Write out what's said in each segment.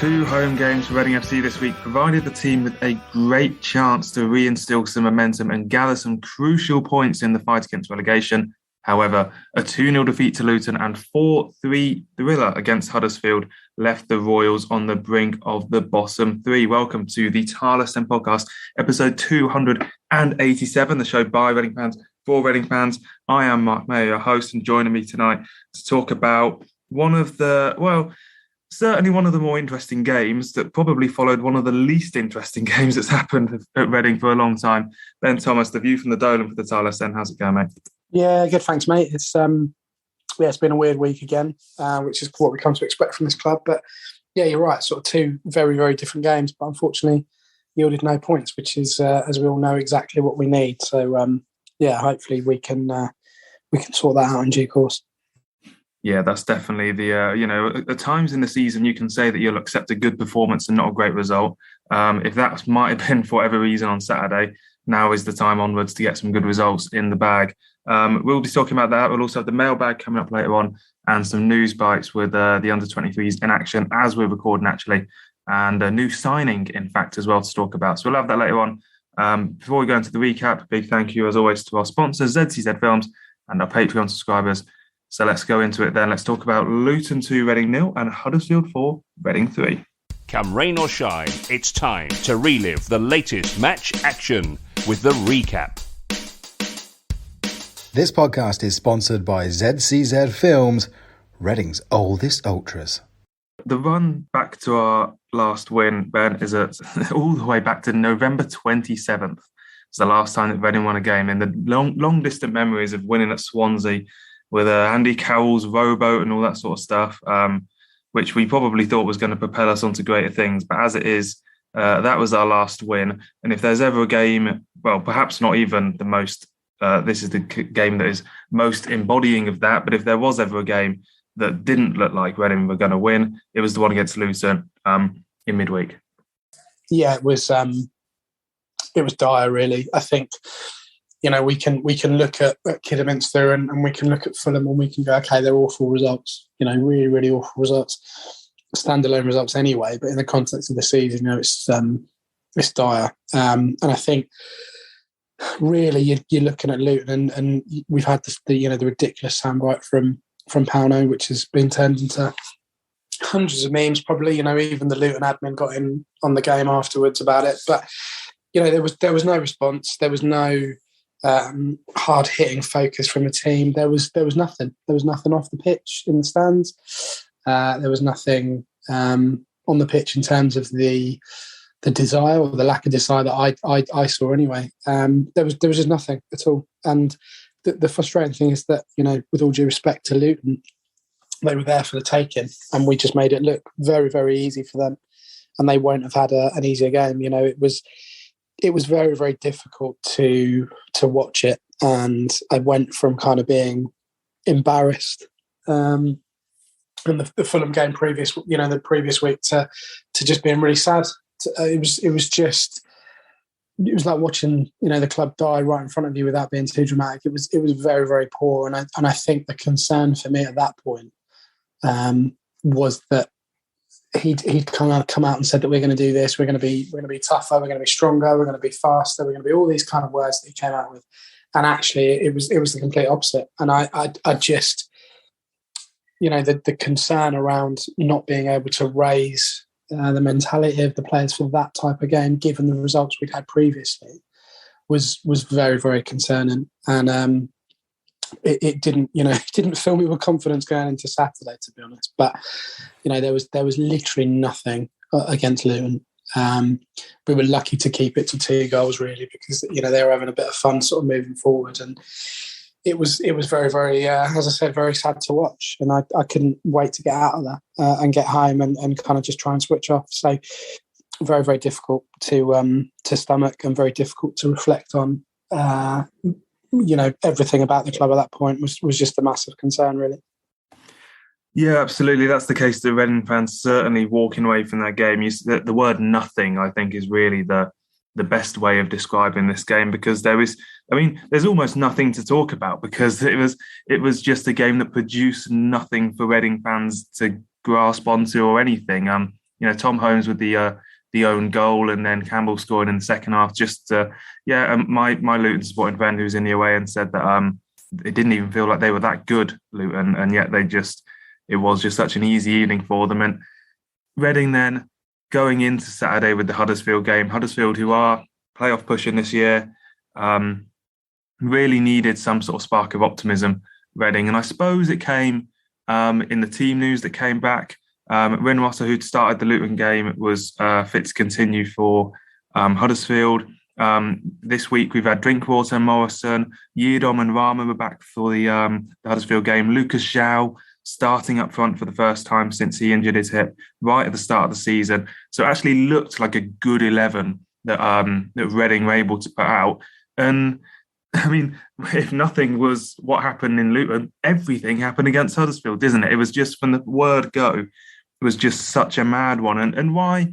Two home games for Reading FC this week provided the team with a great chance to reinstill some momentum and gather some crucial points in the fight against relegation. However, a 2-0 defeat to Luton and 4-3 thriller against Huddersfield left the Royals on the brink of the bottom three. Welcome to the Tilehurst End Podcast, episode 287, the show by Reading fans for Reading fans. I am Marc, Mayo, your host, and joining me tonight to talk about certainly one of the more interesting games that probably followed one of the least interesting games that's happened at Reading for a long time. Ben Thomas, the view from the Dolan for the Tilehurst End. How's it going, mate? Yeah, good. Thanks, mate. It's been a weird week again, which is what we come to expect from this club. But yeah, you're right. Sort of two very, very different games, but unfortunately yielded no points, which is, as we all know, exactly what we need. So hopefully we can sort that out in due course. Yeah, that's definitely the, at times in the season, you can say that you'll accept a good performance and not a great result. If that might have been for whatever reason on Saturday, now is the time onwards to get some good results in the bag. We'll be talking about that. We'll also have the Mailbag coming up later on and some Newsbites with the under-23s in action as we're recording, actually, and a new signing, in fact, as well to talk about. So we'll have that later on. Before we go into the recap, big thank you, as always, to our sponsors, ZCZ Films, and our Patreon subscribers. So let's go into it then. Let's talk about Luton 2, Reading 0 and Huddersfield 4, Reading 3. Come rain or shine, it's time to relive the latest match action with the recap. This podcast is sponsored by ZCZ Films, Reading's oldest ultras. The run back to our last win, Ben, is all the way back to November 27th. It's the last time that Reading won a game in the long distant memories of winning at Swansea with Andy Carroll's rowboat and all that sort of stuff, which we probably thought was going to propel us onto greater things. But as it is, that was our last win. And if there's ever a game, well, perhaps not even the most, this is the game that is most embodying of that. But if there was ever a game that didn't look like Reading were going to win, it was the one against Luton in midweek. Yeah, it was dire, really. I think, we can look at Kidderminster and we can look at Fulham and we can go, okay, they're awful results, really, really awful results, standalone results anyway. But in the context of the season, it's dire. And I think really you're looking at Luton and we've had the ridiculous soundbite from Pauno, which has been turned into hundreds of memes. Probably, even the Luton admin got in on the game afterwards about it. But there was no response. There was no hard hitting focus from the team. There was nothing. There was nothing off the pitch in the stands. There was nothing on the pitch in terms of the desire or the lack of desire that I saw anyway. There was just nothing at all. And the frustrating thing is that, with all due respect to Luton, they were there for the taking, and we just made it look very, very easy for them, and they won't have had an easier game. It was very, very difficult to watch it, and I went from kind of being embarrassed in the Fulham game the previous week to just being really sad. It was like watching the club die right in front of you without being too dramatic. It was very, very poor, and I think the concern for me at that point was that he'd come out and said that we're going to do this, we're going to be tougher, we're going to be stronger, we're going to be faster, we're going to be all these kind of words that he came out with, and actually it was the complete opposite. And I just the concern around not being able to raise the mentality of the players for that type of game, given the results we'd had previously, was very, very concerning. And it didn't fill me with confidence going into Saturday, to be honest. But there was literally nothing against Luton. We were lucky to keep it to 2 goals, really, because they were having a bit of fun sort of moving forward, and it was very, very as I said, very sad to watch. And I couldn't wait to get out of there and get home and kind of just try and switch off. So very, very difficult to stomach, and very difficult to reflect on. Everything about the club at that point was just a massive concern, really. Yeah, absolutely. That's the case. The Reading fans certainly walking away from that game. The word nothing, I think, is really the best way of describing this game, because there's almost nothing to talk about, because it was just a game that produced nothing for Reading fans to grasp onto or anything. Tom Holmes with the own goal, and then Campbell scoring in the second half. My Luton supporting friend who's in the away and said that it didn't even feel like they were that good, Luton, and yet it was just such an easy evening for them. And Reading then going into Saturday with the Huddersfield game. Huddersfield, who are playoff pushing this year, really needed some sort of spark of optimism, Reading. And I suppose it came in the team news that came back. Rinwosser, who'd started the Luton game, was fit to continue for Huddersfield. This week we've had Drinkwater, Morrison, Yiadom and Rama were back for the Huddersfield game. Lucas Zhao starting up front for the first time since he injured his hip right at the start of the season. So it actually looked like a good 11 that Reading were able to put out. And I mean, if nothing was what happened in Luton, everything happened against Huddersfield, isn't it? It was just from the word go, it was just such a mad one. And why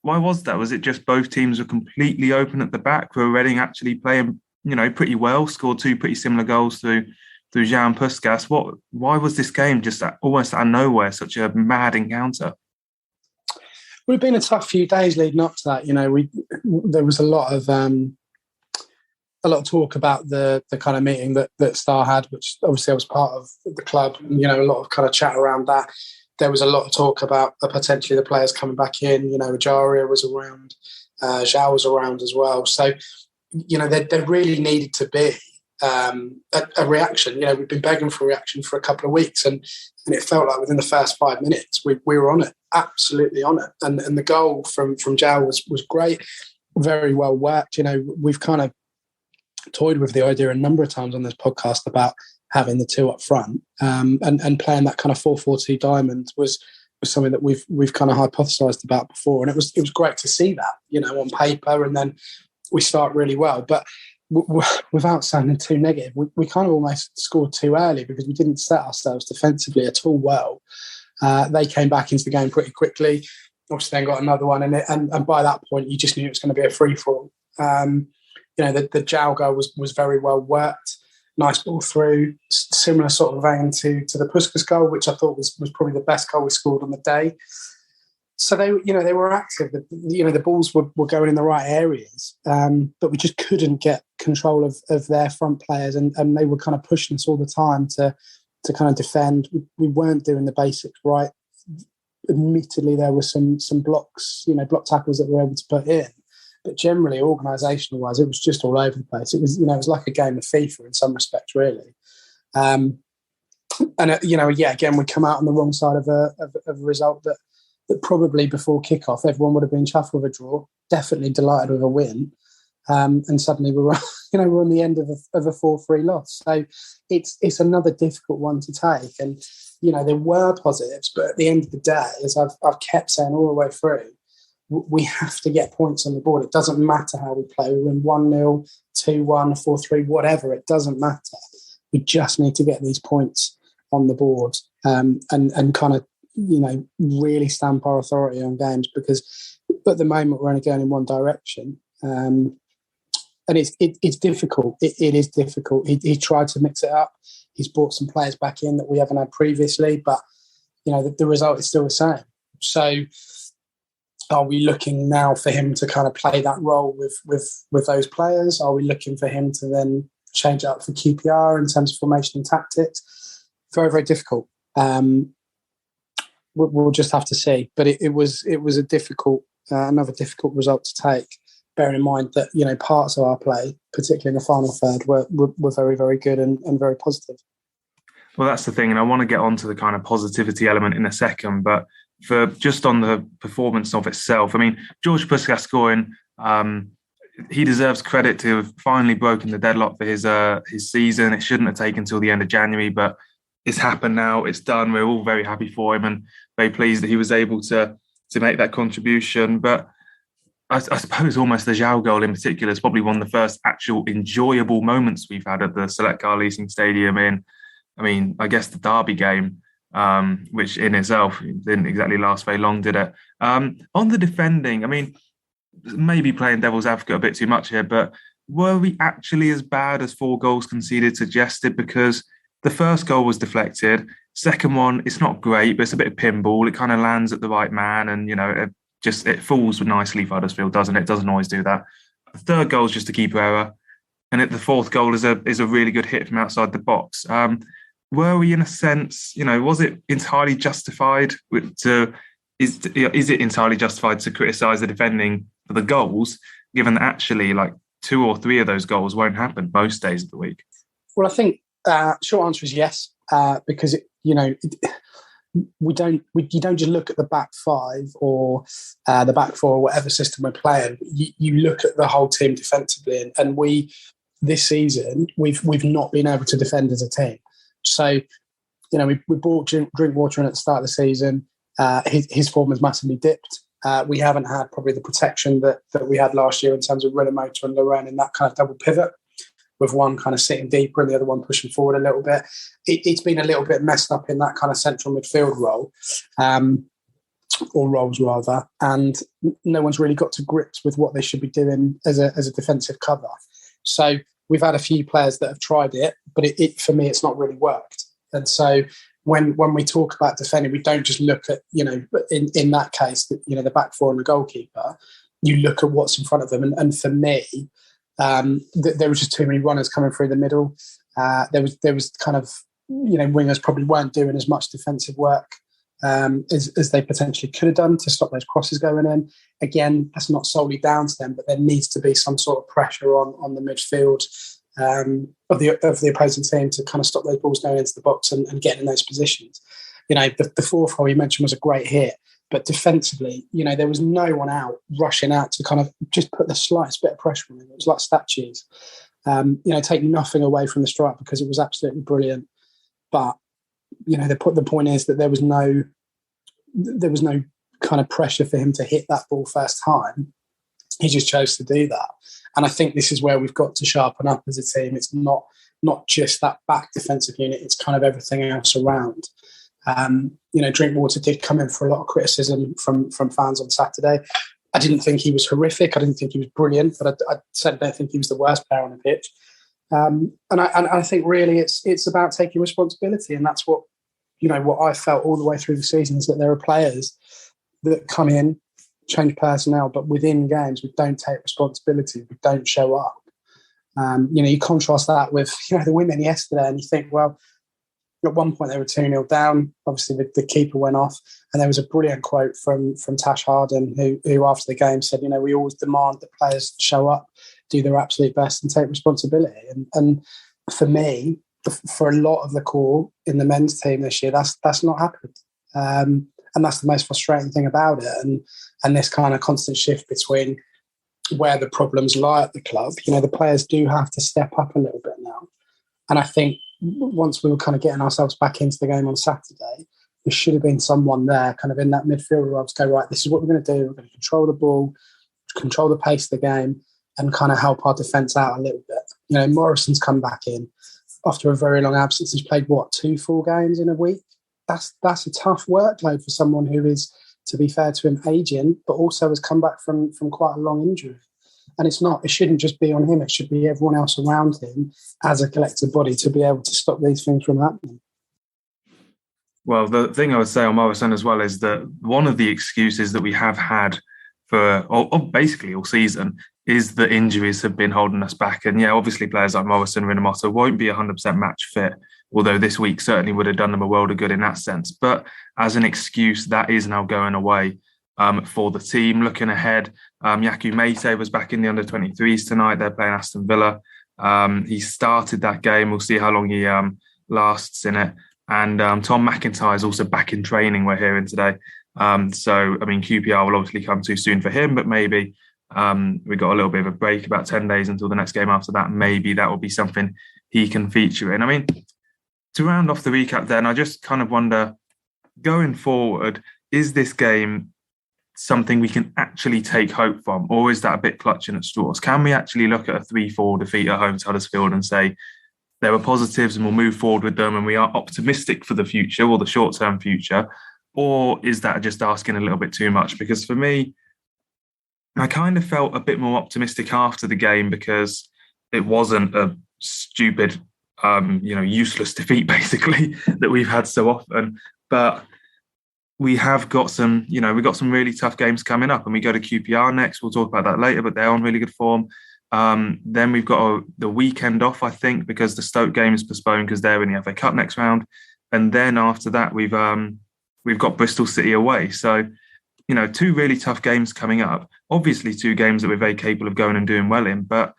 was that? Was it just both teams were completely open at the back? Were Reading actually playing, pretty well, scored two pretty similar goals through Jean Puskas? Why was this game just almost out of nowhere, such a mad encounter? Well, it's been a tough few days leading up to that. There was a lot of talk about the kind of meeting that Star had, which obviously I was part of the club. And, a lot of kind of chat around that. There was a lot of talk about potentially the players coming back in. Ajaria was around, Zhao was around as well. So, there really needed to be a reaction. We've been begging for a reaction for a couple of weeks, and it felt like within the first 5 minutes we were on it, absolutely on it. And the goal from Zhao was great, very well worked. We've kind of toyed with the idea a number of times on this podcast about having the two up front, and playing that kind of 4-4-2 diamond was something that we've kind of hypothesised about before, and it was great to see that on paper, and then we start really well. But without sounding too negative, we kind of almost scored too early because we didn't set ourselves defensively at all well. They came back into the game pretty quickly, obviously then got another one in it, and by that point you just knew it was going to be a free-for-all. The Zhao goal was very well worked, nice ball through, similar sort of vein to the Puskas goal, which I thought was probably the best goal we scored on the day. So they were active. The balls were going in the right areas, but we just couldn't get control of their front players, and they were kind of pushing us all the time to kind of defend. We weren't doing the basics right. Admittedly, there were some blocks, block tackles that we were able to put in, but generally, organisational wise, it was just all over the place. It was like a game of FIFA in some respects, really. And again, we come out on the wrong side of a result that probably before kickoff everyone would have been chuffed with a draw, definitely delighted with a win, and suddenly we're on the end of a 4-3 loss. So it's another difficult one to take, and there were positives, but at the end of the day, as I've kept saying all the way through, we have to get points on the board. It doesn't matter how we play. We win 1-0, 2-1, 4-3, whatever. It doesn't matter. We just need to get these points on the board, and kind of really stamp our authority on games, because at the moment we're only going in one direction, and it's difficult. It is difficult. He tried to mix it up. He's brought some players back in that we haven't had previously, but the result is still the same. So are we looking now for him to kind of play that role with those players? Are we looking for him to then change it up for QPR in terms of formation and tactics? Very, very difficult. We'll just have to see. But it was a difficult, another difficult result to take, bearing in mind that parts of our play, particularly in the final third, were very, very good and very positive. Well, that's the thing, and I want to get onto the kind of positivity element in a second, but for just on the performance of itself, I mean, George Puskas scoring, he deserves credit to have finally broken the deadlock for his season. It shouldn't have taken until the end of January, but it's happened now. It's done. We're all very happy for him and very pleased that he was able to make that contribution. But I suppose almost the Zhao goal in particular is probably one of the first actual enjoyable moments we've had at the Select Car Leasing Stadium I guess the Derby game, which in itself didn't exactly last very long, did it? On the defending, maybe playing devil's advocate a bit too much here, but were we actually as bad as 4 goals conceded suggested? Because the first goal was deflected. Second one, it's not great, but it's a bit of pinball. It kind of lands at the right man, and it falls nicely for Huddersfield, doesn't it? It doesn't always do that. The third goal is just a keeper error, and the fourth goal is a really good hit from outside the box. Were we, in a sense, was it entirely justified is it entirely justified to criticise the defending for the goals, given that actually like 2 or 3 of those goals won't happen most days of the week? Well, I think short answer is yes, because you don't just look at the back five or the back four or whatever system we're playing. You look at the whole team defensively, and we this season we've not been able to defend as a team. So we brought Drinkwater in at the start of the season. His form has massively dipped. We haven't had probably the protection that we had last year in terms of Renamotor and Loren in that kind of double pivot, with one kind of sitting deeper and the other one pushing forward a little bit. It's been a little bit messed up in that kind of central midfield role, or roles rather, and no one's really got to grips with what they should be doing as a defensive cover. So we've had a few players that have tried it, but it for me, it's not really worked. And so when we talk about defending, we don't just look at, in that case, the back four and the goalkeeper. You look at what's in front of them. And for me, there was just too many runners coming through the middle. There was kind of, wingers probably weren't doing as much defensive work as they potentially could have done to stop those crosses going in. Again, that's not solely down to them, but there needs to be some sort of pressure on the midfield of the opposing team to kind of stop those balls going into the box and getting in those positions. The fourth goal you mentioned was a great hit, but defensively, there was no one out rushing out to kind of just put the slightest bit of pressure on it. It was like statues. Take nothing away from the strike because it was absolutely brilliant. But the point is that there was no kind of pressure for him to hit that ball first time. He just chose to do that. And I think this is where we've got to sharpen up as a team. It's not just that back defensive unit, it's kind of everything else around. Drinkwater did come in for a lot of criticism from fans on Saturday. I didn't think he was horrific. I didn't think he was brilliant, but I certainly don't think he was the worst player on the pitch. And I think really it's about taking responsibility, and that's what I felt all the way through the season, is that there are players that come in, change personnel, but within games we don't take responsibility, we don't show up. You contrast that with the women yesterday, and you think, well, at one point they were 2-0 down. Obviously, the keeper went off, and there was a brilliant quote from Tash Harden, who after the game said, we always demand that players show up, do their absolute best, and take responsibility. And for me, for a lot of the core in the men's team this year, that's not happened. And that's the most frustrating thing about it. And this kind of constant shift between where the problems lie at the club. The players do have to step up a little bit now. And I think once we were kind of getting ourselves back into the game on Saturday, there should have been someone there kind of in that midfield role to go, right, this is what we're going to do. We're going to control the ball, control the pace of the game, and kind of help our defence out a little bit. Morrison's come back in after a very long absence. He's played, 2 full games in a week? That's a tough workload for someone who is, to be fair to him, aging, but also has come back from quite a long injury. And it shouldn't just be on him, it should be everyone else around him as a collective body to be able to stop these things from happening. Well, the thing I would say on Morrison as well is that one of the excuses that we have had for basically all season is that injuries have been holding us back. And obviously players like Morrison, Renamotor won't be 100% match fit, although this week certainly would have done them a world of good in that sense. But as an excuse, that is now going away for the team. Looking ahead, Yaku Mate was back in the under-23s tonight. They're playing Aston Villa. He started that game. We'll see how long he lasts in it. And Tom McIntyre is also back in training, we're hearing today. QPR will obviously come too soon for him, but maybe we got a little bit of a break, about 10 days until the next game after that. Maybe that will be something he can feature in. To round off the recap then, I just kind of wonder, going forward, is this game something we can actually take hope from, or is that a bit clutching at straws? Can we actually look at a 3-4 defeat at home to Huddersfield and say there are positives and we'll move forward with them and we are optimistic for the future or the short-term future? Or is that just asking a little bit too much? Because for me, I kind of felt a bit more optimistic after the game because it wasn't a stupid useless defeat basically that we've had so often. But we have got some, we've got some really tough games coming up, and we go to QPR next. We'll talk about that later, but they're on really good form. Then we've got the weekend off, I think, because the Stoke game is postponed because they're in the FA Cup next round. And then after that, we've got Bristol City away. So, 2 really tough games coming up. Obviously, 2 games that we're very capable of going and doing well in. But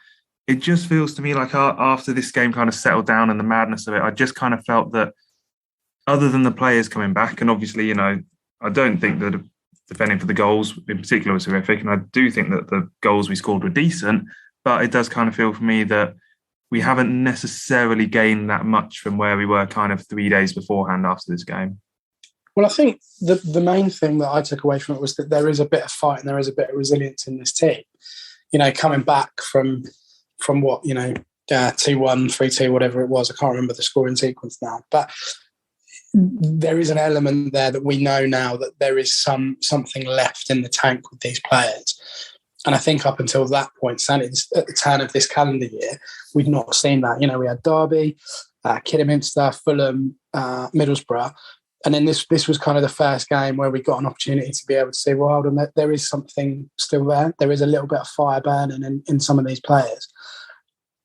it just feels to me like after this game kind of settled down and the madness of it, I just kind of felt that other than the players coming back, and obviously, I don't think that defending for the goals in particular was horrific. And I do think that the goals we scored were decent. But it does kind of feel for me that we haven't necessarily gained that much from where we were kind of 3 days beforehand after this game. Well, I think the main thing that I took away from it was that there is a bit of fight and there is a bit of resilience in this team. Coming back from what, 2-1, 3-2, whatever it was. I can't remember the scoring sequence now. But there is an element there that we know now that there is something left in the tank with these players. And I think up until that point, certainly at the turn of this calendar year, we'd not seen that. We had Derby, Kidderminster, Fulham, Middlesbrough. And then this was kind of the first game where we got an opportunity to be able to say, well, hold on, there is something still there. There is a little bit of fire burning in some of these players.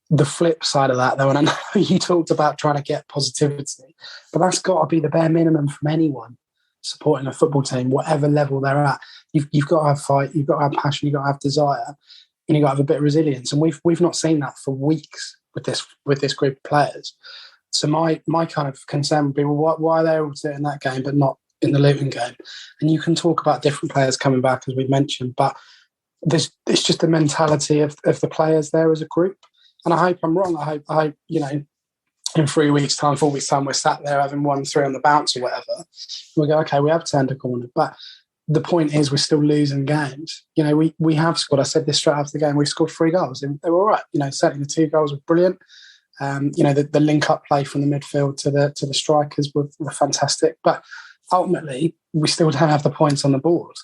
The flip side of that, though, and I know you talked about trying to get positivity, but that's got to be the bare minimum from anyone supporting a football team, whatever level they're at. You've got to have fight, you've got to have passion, you've got to have desire, and you've got to have a bit of resilience. And we've not seen that for weeks with this group of players. So my kind of concern would be, well, why are they able to do it in that game but not in the Luton game? And you can talk about different players coming back, as we've mentioned, but it's just the mentality of the players there as a group. And I hope I'm wrong. I hope in 3 weeks' time, 4 weeks' time, we're sat there having 1-3 on the bounce or whatever. We go, okay, we have turned a corner. But the point is we're still losing games. We have scored. I said this straight after the game. We've scored 3 goals. And they were all right. Certainly the 2 goals were brilliant. The link-up play from the midfield to the strikers were fantastic. But ultimately, we still don't have the points on the board.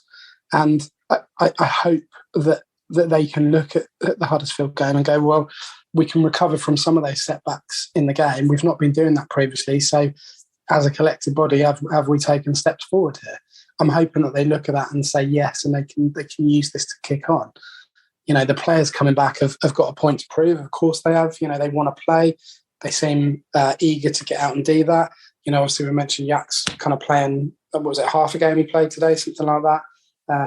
And I hope that they can look at the Huddersfield game and go, well, we can recover from some of those setbacks in the game. We've not been doing that previously. So as a collective body, have we taken steps forward here? I'm hoping that they look at that and say yes, and they can use this to kick on. The players coming back have got a point to prove. Of course they have. They want to play. They seem eager to get out and do that. Obviously we mentioned Yak's kind of playing, what was it, half a game he played today, something like that.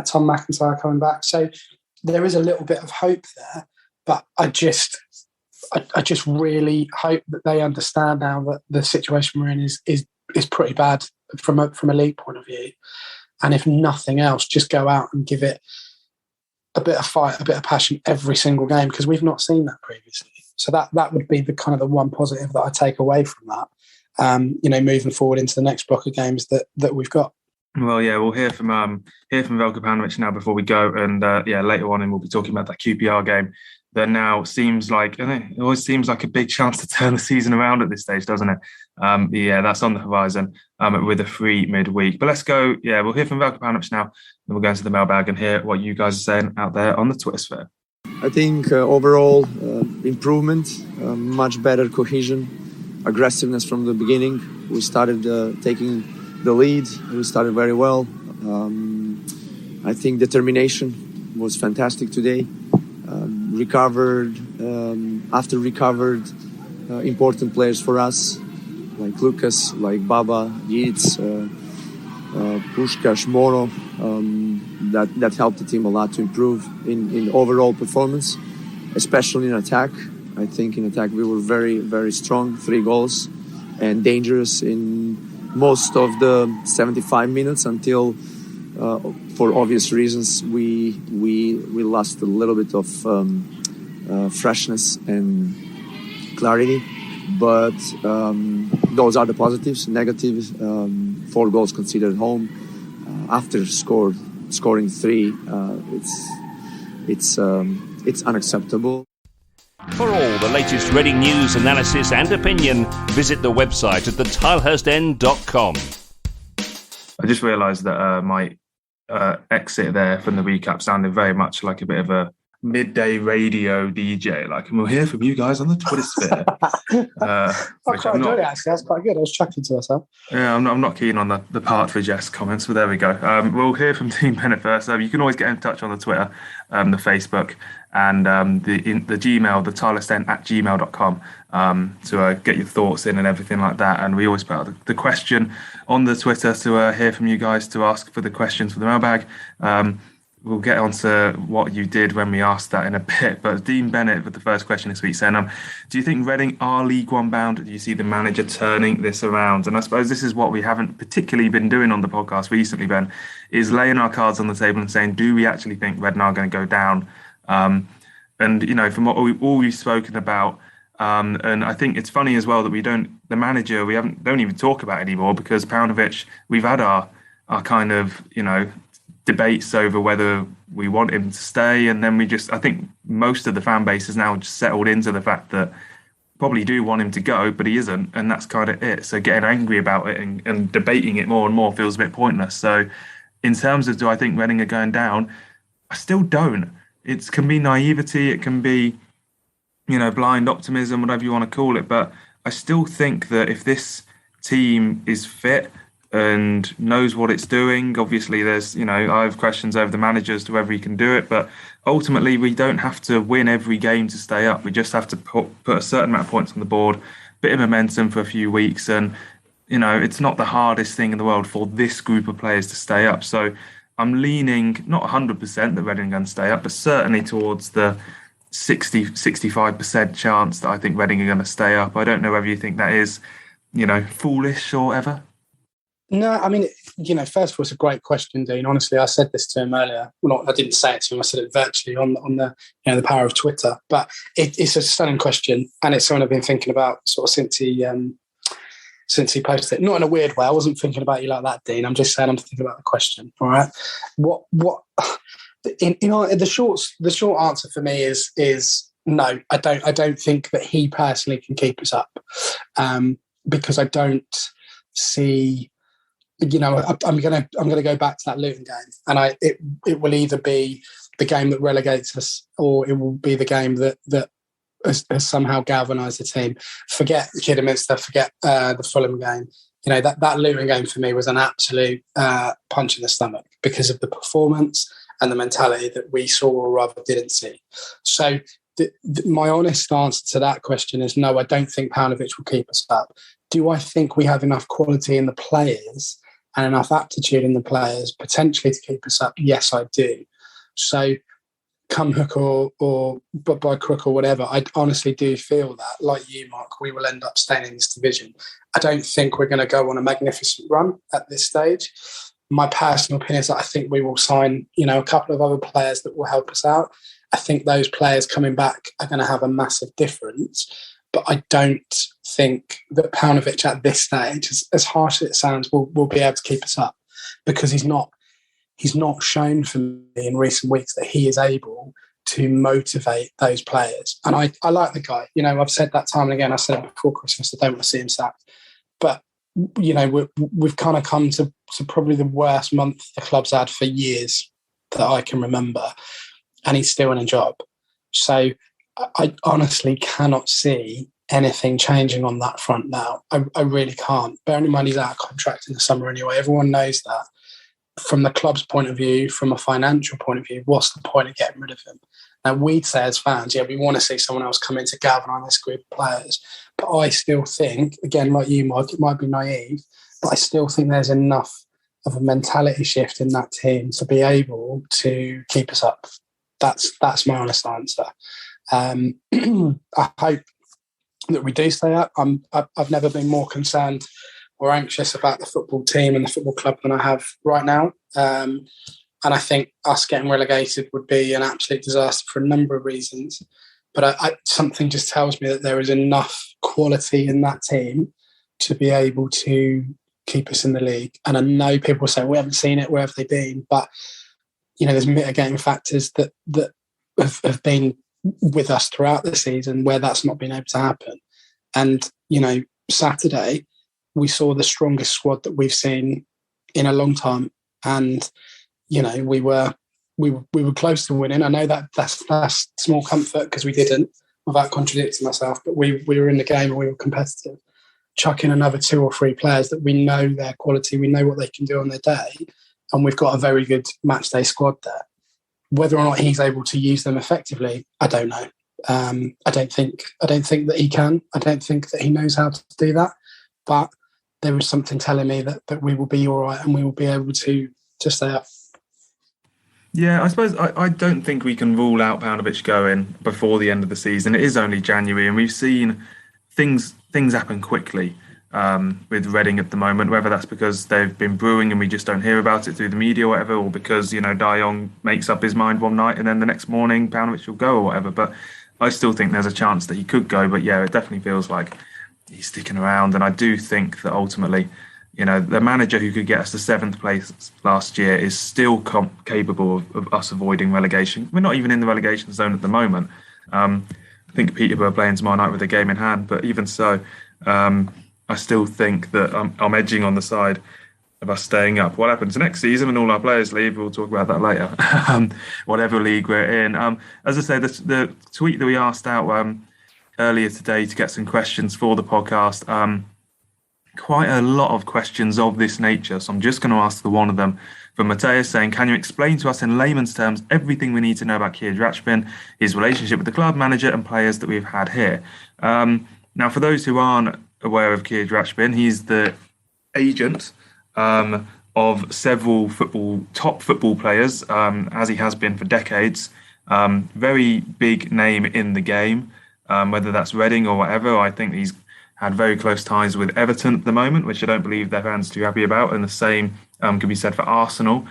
Tom McIntyre coming back. So there is a little bit of hope there, but I just really hope that they understand now that the situation we're in is pretty bad from a league point of view. And if nothing else, just go out and give it a bit of fight, a bit of passion every single game, because we've not seen that previously. So that would be the kind of the one positive that I take away from that. Moving forward into the next block of games that we've got. Well, yeah, we'll hear from Veljko Paunovic now before we go, and later on, and we'll be talking about that QPR game that now seems like, it always seems like a big chance to turn the season around at this stage, doesn't it? That's on the horizon with a free midweek. But let's go. Yeah, we'll hear from Veljko Paunovic now, then we'll go into the mailbag and hear what you guys are saying out there on the Twitter sphere. I think overall improvement, much better cohesion, aggressiveness from the beginning. We started taking the lead. We started very well. I think determination was fantastic today. Recovered important players for us, like Lucas, like Baba, Yates, Puskás, Moro. That helped the team a lot to improve in overall performance, especially in attack. I think in attack we were very, very strong, 3 goals, and dangerous in most of the 75 minutes until, for obvious reasons, we lost a little bit of freshness and clarity. But those are the positives. Negatives, 4 goals conceded at home after scoring 3. It's unacceptable. For all the latest Reading news, analysis and opinion, visit the website at tilehurstend.com. I just realised that my exit there from the recap sounded very much like a bit of a midday radio DJ, like, and we'll hear from you guys on the Twitter sphere. I quite enjoyed it, actually. That's quite good. I was chuckling to myself. Yeah, I'm not keen on the Partridge-esque comments, but there we go. We'll hear from Team Bennett first. So you can always get in touch on the Twitter, the Facebook, and the Gmail, the tilehurstend@gmail.com, to get your thoughts in and everything like that. And we always put out the question on the Twitter to hear from you guys, to ask for the questions for the mailbag. We'll get on to what you did when we asked that in a bit. But Dean Bennett with the first question this week saying, do you think Reading are League One bound? Do you see the manager turning this around? And I suppose this is what we haven't particularly been doing on the podcast recently, Ben, is laying our cards on the table and saying, do we actually think Reading are going to go down? And, you know, from what we've spoken about, and I think it's funny as well that don't even talk about anymore, because Paunovic, we've had our kind of, you know, debates over whether we want him to stay, and then I think most of the fan base has now just settled into the fact that probably do want him to go, but he isn't, and that's kind of it. So getting angry about it and debating it more and more feels a bit pointless. So in terms of, do I think Reading are going down? I still don't. It can be naivety, it can be, you know, blind optimism, whatever you want to call it, but I still think that if this team is fit and knows what it's doing, obviously there's, you know, I have questions over the manager as to whether he can do it, but ultimately we don't have to win every game to stay up. We just have to put a certain amount of points on the board, bit of momentum for a few weeks, and, you know, it's not the hardest thing in the world for this group of players to stay up. So I'm leaning not 100% that Reading are going to stay up, but certainly towards the 65% chance that I think Reading are going to stay up. I don't know whether you think that is, you know, foolish or whatever. No, I mean, you know, first of all, it's a great question, Dean. Honestly, I said this to him earlier. Well, I didn't say it to him. I said it virtually on the, you know, the power of Twitter. But it's a stunning question, and it's something I've been thinking about sort of since he posted it. Not in a weird way. I wasn't thinking about you like that, Dean. I'm just saying I'm thinking about the question. All right. What? The short answer for me is no. I don't think that he personally can keep us up, because I don't see. You know, I'm gonna go back to that Luton game, and it will either be the game that relegates us, or it will be the game that has somehow galvanised the team. Forget Kidderminster, forget the Fulham game. You know, that Luton game for me was an absolute punch in the stomach because of the performance and the mentality that we saw, or rather didn't see. So my honest answer to that question is no. I don't think Paunovic will keep us up. Do I think we have enough quality in the players and enough aptitude in the players potentially to keep us up? Yes, I do. So come hook or by crook or whatever, I honestly do feel that, like you, Marc, we will end up staying in this division. I don't think we're going to go on a magnificent run at this stage. My personal opinion is that I think we will sign, you know, a couple of other players that will help us out. I think those players coming back are going to have a massive difference. But I don't think that Paunovic at this stage, as harsh as it sounds, will be able to keep us up, because he's not shown for me in recent weeks that he is able to motivate those players. And I like the guy. You know, I've said that time and again. I said it before Christmas. I don't want to see him sacked. But, you know, we've kind of come to probably the worst month the club's had for years that I can remember. And he's still in a job. So I honestly cannot see anything changing on that front now. I really can't. Bearing in mind he's out of contract in the summer anyway. Everyone knows that. From the club's point of view, from a financial point of view, what's the point of getting rid of him? Now, we'd say as fans, yeah, we want to see someone else come in to galvanise this group of players. But I still think, again, like you, Marc, it might be naive, but I still think there's enough of a mentality shift in that team to be able to keep us up. That's my honest answer. I hope that we do stay up. I've never been more concerned or anxious about the football team and the football club than I have right now. And I think us getting relegated would be an absolute disaster for a number of reasons. But something just tells me that there is enough quality in that team to be able to keep us in the league. And I know people say, we haven't seen it, where have they been? But, you know, there's mitigating factors that have been with us throughout the season where that's not been able to happen. And, you know, Saturday, we saw the strongest squad that we've seen in a long time. And, you know, we were we were close to winning. I know that's small comfort because we didn't, without contradicting myself, but we were in the game and we were competitive. Chuck in another 2 or 3 players that we know their quality, we know what they can do on their day, and we've got a very good match day squad there. Whether or not he's able to use them effectively, I don't know. I don't think that he can. I don't think that he knows how to do that. But there is something telling me that we will be all right and we will be able to stay up. Yeah, I suppose I don't think we can rule out Paunovic going before the end of the season. It is only January, and we've seen things happen quickly with Reading at the moment, whether that's because they've been brewing and we just don't hear about it through the media or whatever, or because, De Jong makes up his mind one night and then the next morning Paunovic will go or whatever. But I still think there's a chance that he could go. But yeah, it definitely feels like he's sticking around. And I do think that ultimately, the manager who could get us to 7th place last year is still capable of us avoiding relegation. We're not even in the relegation zone at the moment. I think Peterborough are playing tomorrow night with a game in hand, but even so, I still think that I'm edging on the side of us staying up. What happens next season when all our players leave, we'll talk about that later, whatever league we're in. As I say, the tweet that we asked out earlier today to get some questions for the podcast, quite a lot of questions of this nature. So I'm just going to ask the one of them from Matthias saying, can you explain to us in layman's terms everything we need to know about Keir Ratchbin, his relationship with the club, manager and players that we've had here? Now, for those who aren't aware of Keir Ratchbin, he's the agent of several top football players, as he has been for decades. Very big name in the game, whether that's Reading or whatever. I think he's had very close ties with Everton at the moment, which I don't believe their fans are too happy about. And the same can be said for Arsenal.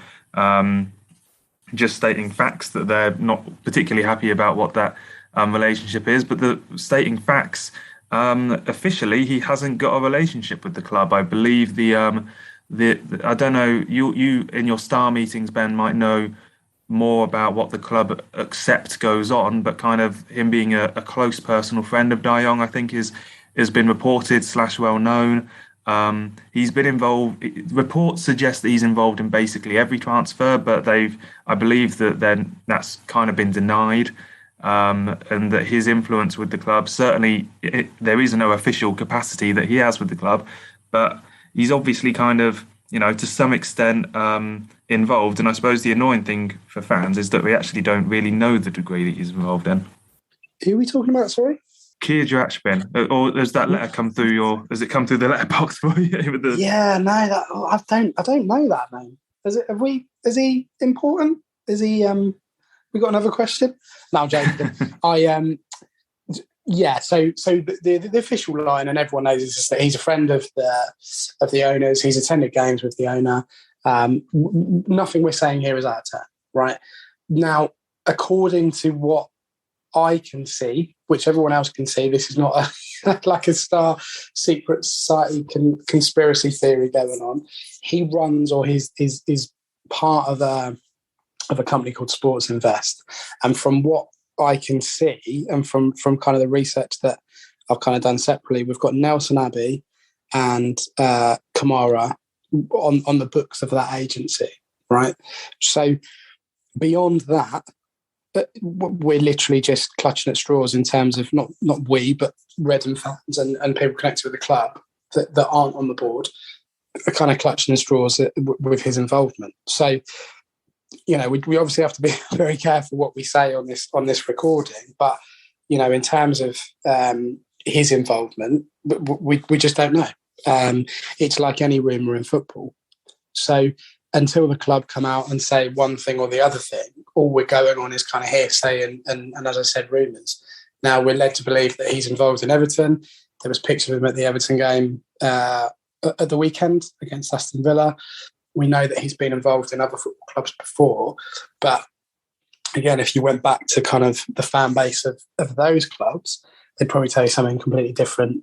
Just stating facts that they're not particularly happy about what that relationship is. But the stating facts, officially, he hasn't got a relationship with the club. I believe I don't know, you in your star meetings, Ben, might know more about what the club accept goes on, but kind of him being a close personal friend of De Jong, I think has been reported / well known. He's been involved. Reports suggest that he's involved in basically every transfer, but I believe that's kind of been denied, and that his influence with the club, certainly there is no official capacity that he has with the club, but he's obviously kind of, to some extent involved. And I suppose the annoying thing for fans is that we actually don't really know the degree that he's involved in. Who are we talking about, sorry? Keir Ratchbin, or does that letter come through does it come through the letterbox for you? Yeah, no, I don't know that name. Is he important? Is he? We got another question? No, I'm joking. Yeah. So the official line, and everyone knows this, is that he's a friend of the owners. He's attended games with the owner. Nothing we're saying here is out of turn, right? Now, according to what I can see, which everyone else can see, this is not like a star secret society conspiracy theory going on. He runs, or is part of a company called Sports Invest, and from what I can see, and from kind of the research that I've kind of done separately, we've got Nelson Abbey and Kamara on the books of that agency, right? So beyond that, we're literally just clutching at straws in terms of not we, but Reading fans and people connected with the club that aren't on the board are kind of clutching at straws with his involvement. So, we obviously have to be very careful what we say on this recording. But, in terms of his involvement, we just don't know. It's like any rumour in football. So until the club come out and say one thing or the other thing, all we're going on is kind of hearsay and as I said, rumours. Now we're led to believe that he's involved in Everton. There was pictures of him at the Everton game at the weekend against Aston Villa. We know that he's been involved in other football clubs before. But again, if you went back to kind of the fan base of those clubs, they'd probably tell you something completely different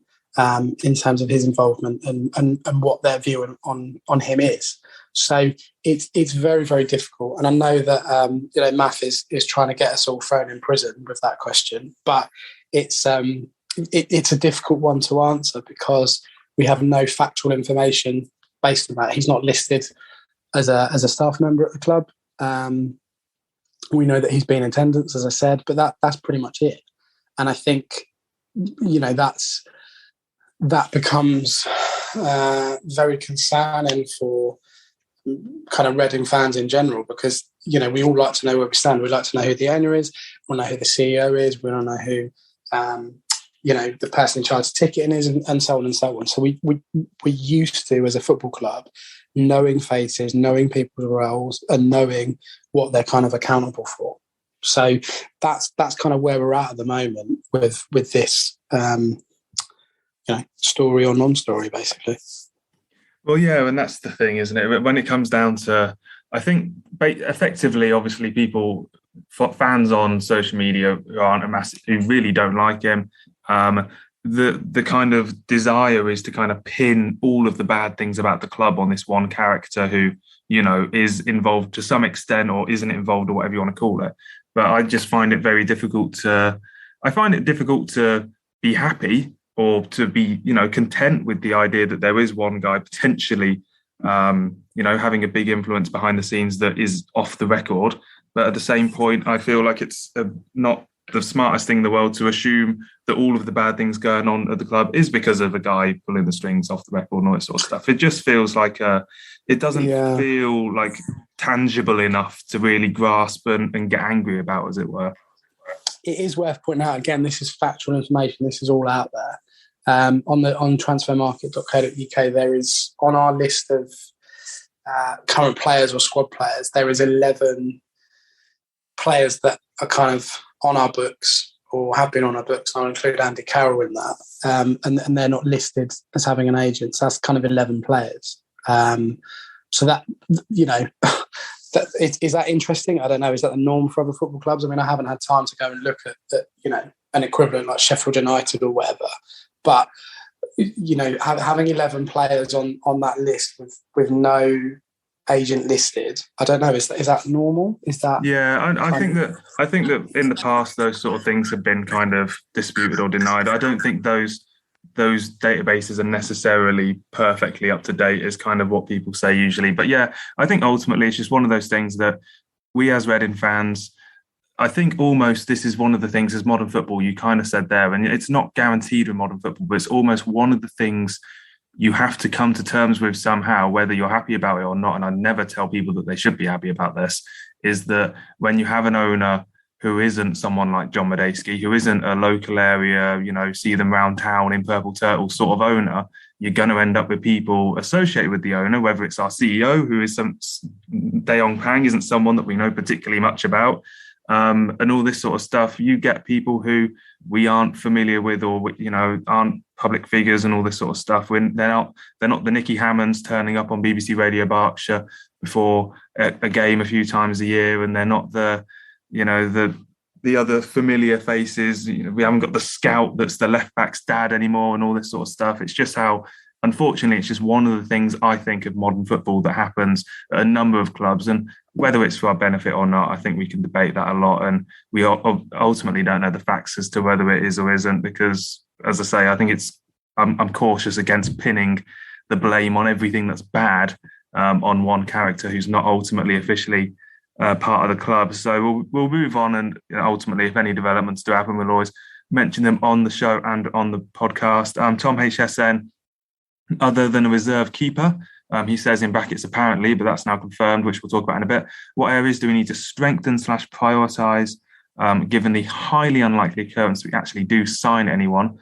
in terms of his involvement and what their view on him is. So it's very, very difficult. And I know that Math is trying to get us all thrown in prison with that question, but it's a difficult one to answer because we have no factual information based on that. He's not listed as a staff member at the club. We know that he's been in attendance, as I said, but that's pretty much it. And I think, that becomes very concerning for kind of Reading fans in general, because, we all like to know where we stand. We like to know who the owner is. We know who the CEO is. We don't know who, the person in charge of ticketing is, and so on and so on. So we're used to, as a football club, knowing faces, knowing people's roles, and knowing what they're kind of accountable for. So that's kind of where we're at the moment with this, story or non-story, basically. Well, yeah, and that's the thing, isn't it? When it comes down to, I think, effectively, obviously, fans on social media who really don't like him, the kind of desire is to kind of pin all of the bad things about the club on this one character who, is involved to some extent or isn't involved, or whatever you want to call it. But I just find it very difficult to be happy or to be, content with the idea that there is one guy potentially, having a big influence behind the scenes that is off the record. But at the same point, I feel like it's not the smartest thing in the world to assume that all of the bad things going on at the club is because of a guy pulling the strings off the record and all that sort of stuff. It just feels like it doesn't feel like tangible enough to really grasp and get angry about, as it were. It is worth pointing out, again, this is factual information. This is all out there. On transfermarket.co.uk, there is, on our list of current players or squad players, there is 11 players that are kind of on our books or have been on our books. I'll include Andy Carroll in that. And they're not listed as having an agent. So that's kind of 11 players. So that, is that interesting? I don't know. Is that the norm for other football clubs? I mean, I haven't had time to go and look at an equivalent like Sheffield United or whatever. But, having 11 players on that list with no agent listed, I don't know. Is that normal? Is that? Yeah, I think that in the past those sort of things have been kind of disputed or denied. I don't think those databases are necessarily perfectly up to date, is kind of what people say usually. But yeah, I think ultimately it's just one of those things that we as Reading fans, I think almost this is one of the things as modern football, you kind of said there, and it's not guaranteed with modern football, but it's almost one of the things you have to come to terms with somehow, whether you're happy about it or not. And I never tell people that they should be happy about this, is that when you have an owner who isn't someone like John Medeski, who isn't a local area, see them round town in purple turtles sort of owner, you're going to end up with people associated with the owner, whether it's our CEO, who is Daeong Pang, isn't someone that we know particularly much about, and all this sort of stuff. You get people who we aren't familiar with, or aren't public figures and all this sort of stuff. When they're not the Nicky Hammonds turning up on BBC Radio Berkshire before a game a few times a year, and they're not the other familiar faces. We haven't got the scout that's the left back's dad anymore, and all this sort of stuff. It's just how, unfortunately, it's just one of the things I think of modern football that happens at a number of clubs. And whether it's for our benefit or not, I think we can debate that a lot. And we ultimately don't know the facts as to whether it is or isn't, because, as I say, I think I'm cautious against pinning the blame on everything that's bad on one character who's not ultimately officially part of the club. So we'll move on, and ultimately, if any developments do happen, we'll always mention them on the show and on the podcast. Tom HSN, other than a reserve keeper, he says in brackets apparently, but that's now confirmed, which we'll talk about in a bit. What areas do we need to strengthen / prioritise, given the highly unlikely occurrence we actually do sign anyone?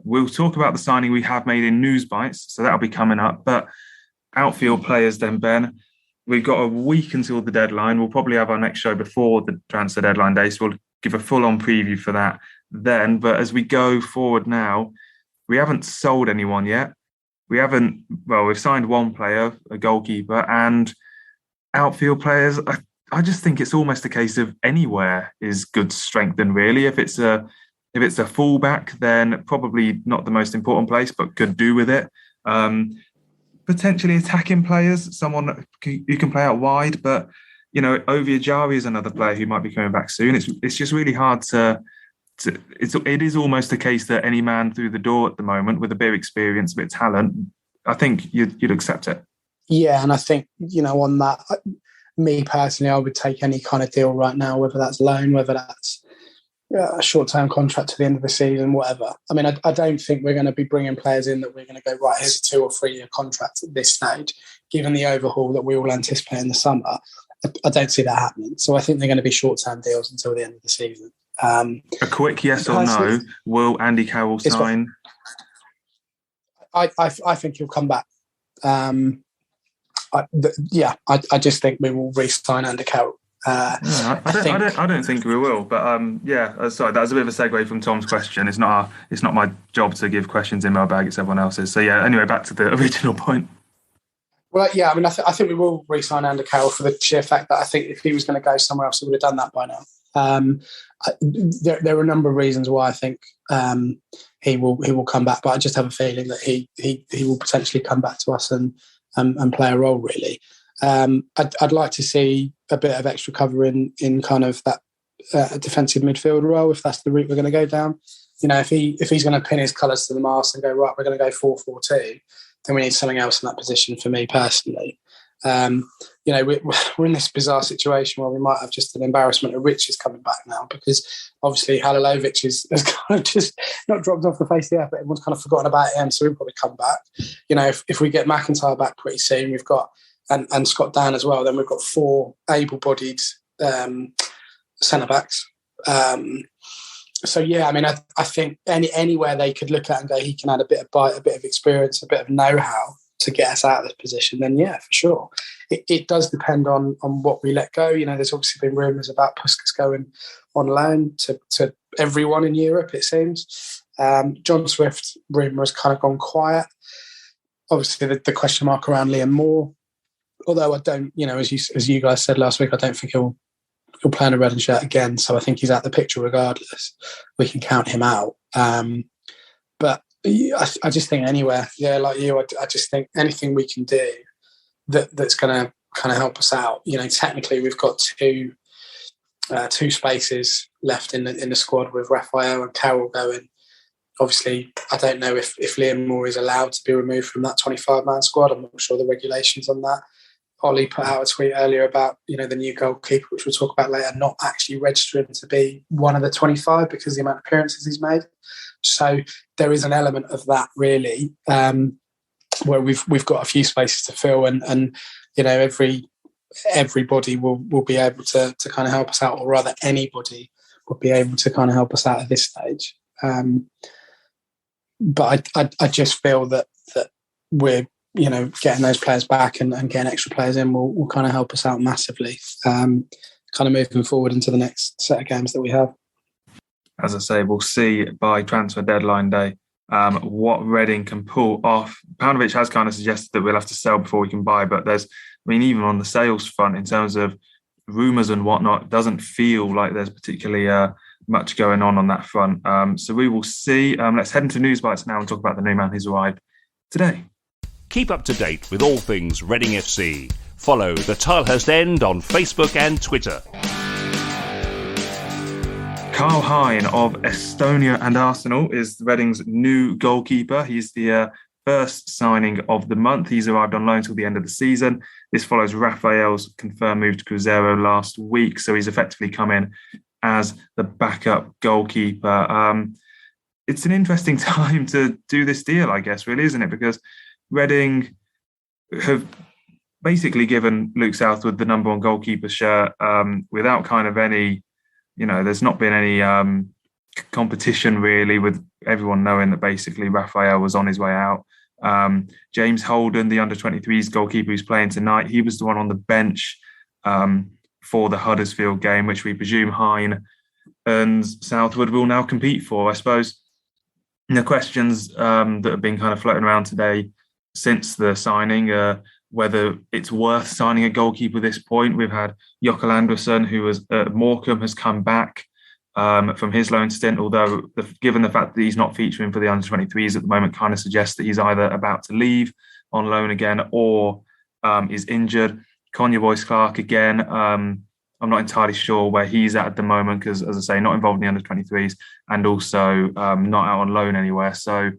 We'll talk about the signing we have made in Newsbites, so that'll be coming up. But outfield players then, Ben. We've got a week until the deadline. We'll probably have our next show before the transfer deadline day, so we'll give a full-on preview for that then. But as we go forward now, we haven't sold anyone yet. We've signed one player, a goalkeeper, and outfield players. I just think it's almost a case of anywhere is good to strengthen, really. If it's a fullback, then probably not the most important place, but could do with it. Potentially attacking players, someone who can play out wide, but Ovie Ajari is another player who might be coming back soon. It's just really hard it is almost a case that any man through the door at the moment with a bit of experience, a bit of talent, I think you'd accept it. Yeah, and I think on that, me personally, I would take any kind of deal right now, whether that's loan, whether that's a short-term contract to the end of the season, whatever. I mean, I don't think we're going to be bringing players in that we're going to go, right, here's a 2 or 3 year contract at this stage. Given the overhaul that we all anticipate in the summer, I don't see that happening. So I think they're going to be short-term deals until the end of the season. A quick yes or no, will Andy Carroll sign? I think he'll come back. I just think we will re-sign Andy Carroll. I don't think we will, but sorry, that was a bit of a segue from Tom's question. It's not my job to give questions in Mailbag, it's everyone else's. So yeah, anyway, back to the original point. Well, yeah, I mean, I think we will re-sign Andy Carroll for the sheer fact that I think if he was going to go somewhere else, he would have done that by now. There are a number of reasons why I think he will come back, but I just have a feeling that he will potentially come back to us and play a role, really. I'd like to see a bit of extra cover in kind of that defensive midfield role, if that's the route we're going to go down. You know, if he's going to pin his colours to the mast and go, right, we're going to go 4-4-2, then we need something else in that position for me personally. You know, we're in this bizarre situation where we might have just an embarrassment of riches coming back now, because obviously Halilovic has kind of just not dropped off the face of the earth, but everyone's kind of forgotten about him, so he'll probably come back. You know, if we get McIntyre back pretty soon, we've got and Scott Dan as well, then we've got 4 able-bodied centre-backs. So, yeah, I mean, I think anywhere they could look at and go, he can add a bit of bite, a bit of experience, a bit of know-how to get us out of this position, then, yeah, for sure. It does depend on what we let go. You know, there's obviously been rumours about Puskas going on loan to everyone in Europe, it seems. John Swift rumour has kind of gone quiet. Obviously, the question mark around Liam Moore, although I don't, you know, as you guys said last week, I don't think he'll play in a red and shirt again. So I think he's out the picture regardless. We can count him out. But I just think anywhere, yeah, like you, I just think anything we can do that's going to kind of help us out. You know, technically we've got two spaces left in the squad with Raphael and Carroll going. Obviously, I don't know if Liam Moore is allowed to be removed from that 25-man squad. I'm not sure the regulations on that. Ollie put out a tweet earlier about, you know, the new goalkeeper, which we'll talk about later, not actually registering to be one of the 25 because of the amount of appearances he's made. So there is an element of that, really, where we've got a few spaces to fill, and you know, everybody will be able to kind of help us out, or rather, anybody will be able to kind of help us out at this stage. But I just feel that we're, you know, getting those players back and getting extra players in will kind of help us out massively, kind of moving forward into the next set of games that we have. As I say, we'll see by transfer deadline day what Reading can pull off. Paunovic has kind of suggested that we'll have to sell before we can buy, but even on the sales front, in terms of rumours and whatnot, it doesn't feel like there's particularly much going on that front. So we will see. Let's head into Newsbites now and talk about the new man who's arrived today. Keep up to date with all things Reading FC. Follow the Tilehurst End on Facebook and Twitter. Carl Hine of Estonia and Arsenal is Reading's new goalkeeper. He's the first signing of the month. He's arrived on loan till the end of the season. This follows Raphael's confirmed move to Cruzeiro last week, so he's effectively come in as the backup goalkeeper. It's an interesting time to do this deal, I guess, really, isn't it? Because Reading have basically given Luke Southwood the number 1 goalkeeper shirt without kind of any, you know, there's not been any competition really, with everyone knowing that basically Raphael was on his way out. James Holden, the under-23s goalkeeper who's playing tonight, he was the one on the bench for the Huddersfield game, which we presume Hine and Southwood will now compete for. I suppose the questions that have been kind of floating around today since the signing, whether it's worth signing a goalkeeper at this point. We've had Jokal Anderson, who was at Morecambe, has come back from his loan stint, although given the fact that he's not featuring for the under-23s at the moment, kind of suggests that he's either about to leave on loan again or is injured. Konya Boyce-Clark again, I'm not entirely sure where he's at the moment because, as I say, not involved in the under-23s and also not out on loan anywhere. So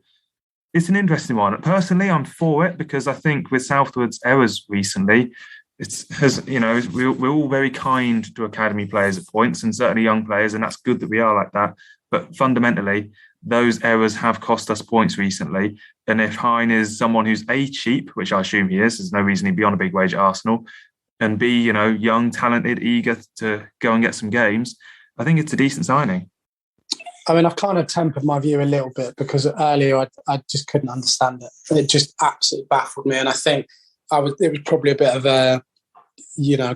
it's an interesting one. Personally, I'm for it because I think with Southwood's errors recently, we're all very kind to academy players at points, and certainly young players, and that's good that we are like that. But fundamentally, those errors have cost us points recently. And if Hein is someone who's A, cheap, which I assume he is, there's no reason he'd be on a big wage at Arsenal, and B, young, talented, eager to go and get some games, I think it's a decent signing. I mean, I've kind of tempered my view a little bit because earlier I just couldn't understand it. It just absolutely baffled me. And I think it was probably a bit of a,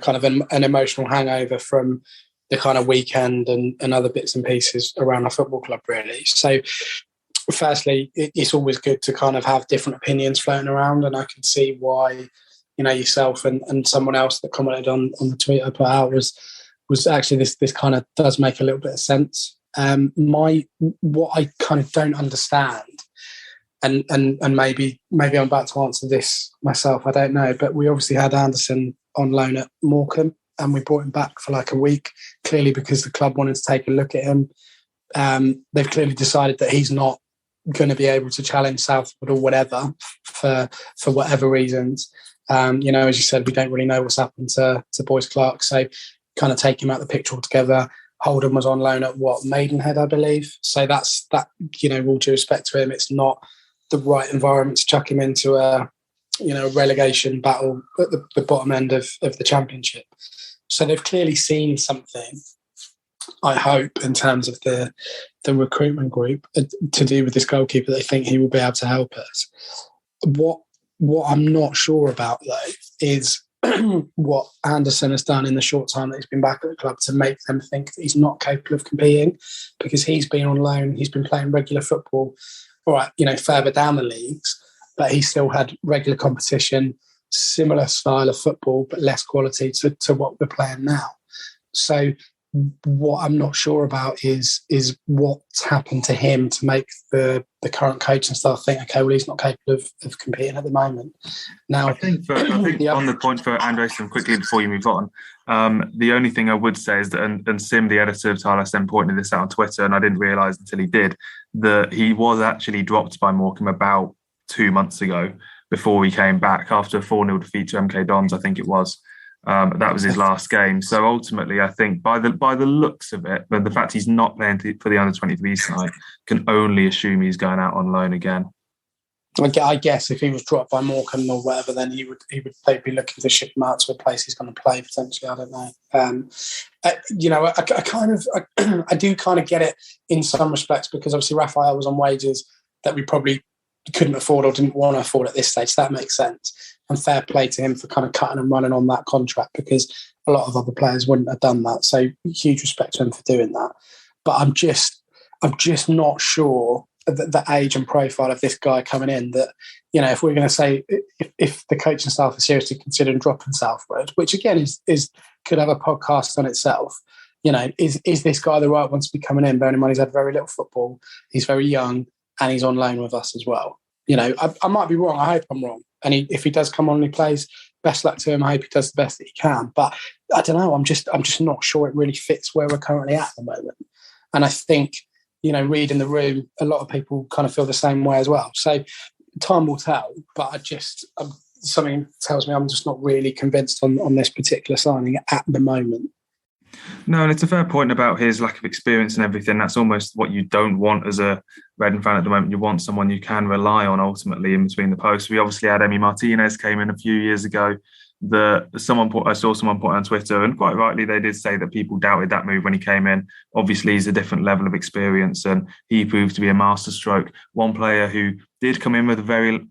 kind of an emotional hangover from the kind of weekend and other bits and pieces around our football club, really. So firstly, it's always good to kind of have different opinions floating around. And I can see why, yourself and someone else that commented on the tweet I put out was actually this kind of does make a little bit of sense. What I kind of don't understand, and maybe I'm about to answer this myself, I don't know, but we obviously had Anderson on loan at Morecambe and we brought him back for like a week, clearly because the club wanted to take a look at him. They've clearly decided that he's not going to be able to challenge Southwood or whatever for whatever reasons. As you said, we don't really know what's happened to Boyce Clark, so kind of take him out of the picture altogether. Holden was on loan at Maidenhead, I believe. So that's that. All due respect to him, it's not the right environment to chuck him into a relegation battle at the bottom end of the Championship. So they've clearly seen something, I hope, in terms of the recruitment group to do with this goalkeeper. They think he will be able to help us. What I'm not sure about though is what Anderson has done in the short time that he's been back at the club to make them think that he's not capable of competing, because he's been on loan, he's been playing regular football, all right, further down the leagues, but he still had regular competition, similar style of football, but less quality to what we're playing now. So what I'm not sure about is what's happened to him to make the current coach and staff think, okay, well, he's not capable of competing at the moment. Now, I think on the point for Andresen, quickly before you move on, the only thing I would say is that, and Sim, the editor of Tilehurst End, pointed this out on Twitter, and I didn't realise until he did, that he was actually dropped by Morecambe about 2 months ago before he came back after a 4-0 defeat to MK Dons, I think it was. That was his last game. So ultimately, I think by the looks of it, the fact he's not playing for the under-23 side, can only assume he's going out on loan again. I guess if he was dropped by Morecambe or whatever, then they'd be looking to ship him out to a place he's going to play potentially. I don't know. I do kind of get it in some respects, because obviously Raphael was on wages that we probably couldn't afford or didn't want to afford at this stage. So that makes sense. And fair play to him for kind of cutting and running on that contract, because a lot of other players wouldn't have done that. So huge respect to him for doing that. But I'm just not sure that the age and profile of this guy coming in, that, if we're going to say, if the coaching staff are seriously considering dropping Southwood, which again is could have a podcast on itself, is this guy the right one to be coming in? Bearing in mind he's had very little football, he's very young, and he's on loan with us as well. I might be wrong. I hope I'm wrong. And if he does come on and he plays, best luck to him. I hope he does the best that he can. But I don't know. I'm just not sure it really fits where we're currently at the moment. And I think, reading the room, a lot of people kind of feel the same way as well. So time will tell. But something tells me I'm just not really convinced on this particular signing at the moment. No, and it's a fair point about his lack of experience and everything. That's almost what you don't want as a Reading fan at the moment. You want someone you can rely on ultimately in between the posts. We obviously had Emi Martinez came in a few years ago. I saw someone put on Twitter, and quite rightly they did say that people doubted that move when he came in. Obviously, he's a different level of experience, and he proved to be a masterstroke. One player who did come in with a very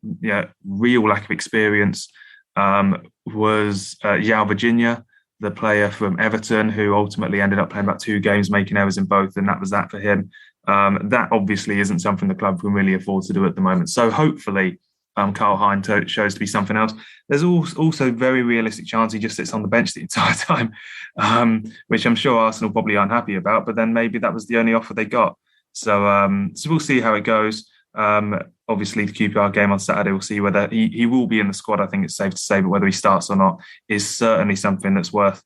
real lack of experience was João Virginia, the player from Everton, who ultimately ended up playing about 2 games, making errors in both, and that was that for him. That obviously isn't something the club can really afford to do at the moment. So hopefully Karl Hein shows to be something else. There's also a very realistic chance he just sits on the bench the entire time, which I'm sure Arsenal probably aren't happy about, but then maybe that was the only offer they got. So we'll see how it goes. Obviously, the QPR game on Saturday, we'll see whether he will be in the squad. I think it's safe to say, but whether he starts or not is certainly something that's worth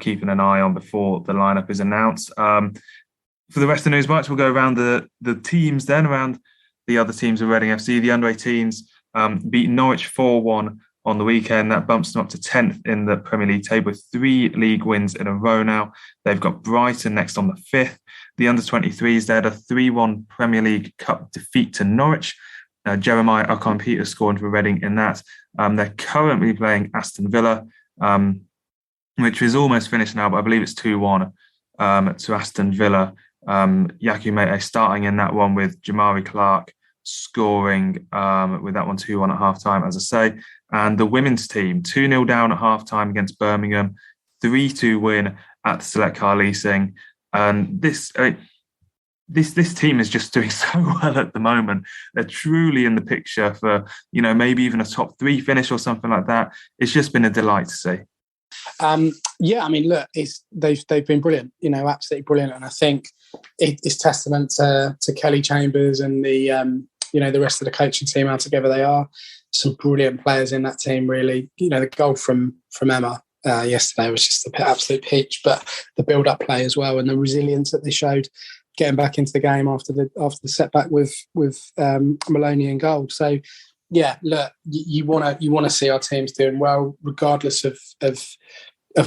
keeping an eye on before the lineup is announced. For the rest of the Newsbites, we'll go around the teams then, around the other teams of Reading FC. The under-18s beat Norwich 4-1 on the weekend. That bumps them up to 10th in the Premier League table with 3 league wins in a row now. They've got Brighton next on the 5th. The under-23s, they had a 3-1 Premier League Cup defeat to Norwich. Jeremiah Okon-Peters scoring for Reading in that. They're currently playing Aston Villa, which is almost finished now, but I believe it's 2-1 to Aston Villa. Yaku Mete starting in that one with Jamari Clark scoring with that one 2-1 at half-time, as I say. And the women's team, 2-0 down at half-time against Birmingham, 3-2 win at the Select Car Leasing. And this team is just doing so well at the moment. They're truly in the picture for, maybe even a top 3 finish or something like that. It's just been a delight to see. Look, they've been brilliant, absolutely brilliant. And I think it's testament to Kelly Chambers and the rest of the coaching team, how together they are. Some brilliant players in that team, really. The goal from Emma yesterday was just an absolute peach, but the build-up play as well and the resilience that they showed getting back into the game after the setback with Maloney and goal. So, yeah, look, you want to see our teams doing well, regardless of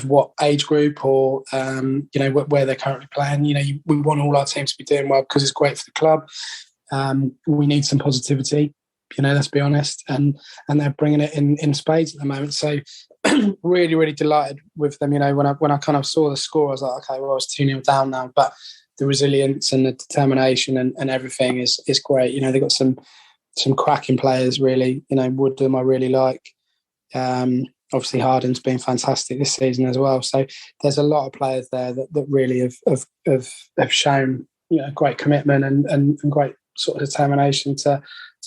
what age group or where they're currently playing. We want all our teams to be doing well because it's great for the club. We need some positivity, let's be honest, and they're bringing it in spades at the moment. So really, really delighted with them. When I kind of saw the score, I was like, okay, well, I was 2-0 down now, but the resilience and the determination and everything is great. They've got some cracking players, really. Woodham I really like. Obviously Harden's been fantastic this season as well. So there's a lot of players there that really have shown great commitment and great sort of determination to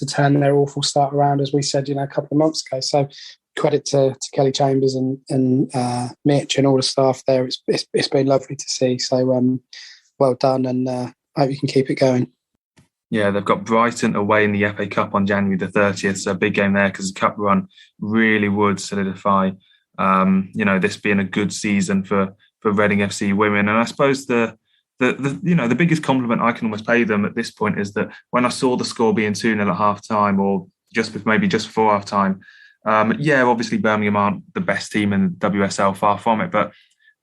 turn their awful start around, as we said a couple of months ago. So credit to Kelly Chambers and Mitch and all the staff there. It's been lovely to see. So well done, and I hope you can keep it going. Yeah, they've got Brighton away in the FA Cup on January the 30th. So a big game there because the Cup run really would solidify, this being a good season for Reading FC women. And I suppose the biggest compliment I can almost pay them at this point is that when I saw the score being 2-0 at half-time or just before half-time, obviously Birmingham aren't the best team in WSL, far from it, but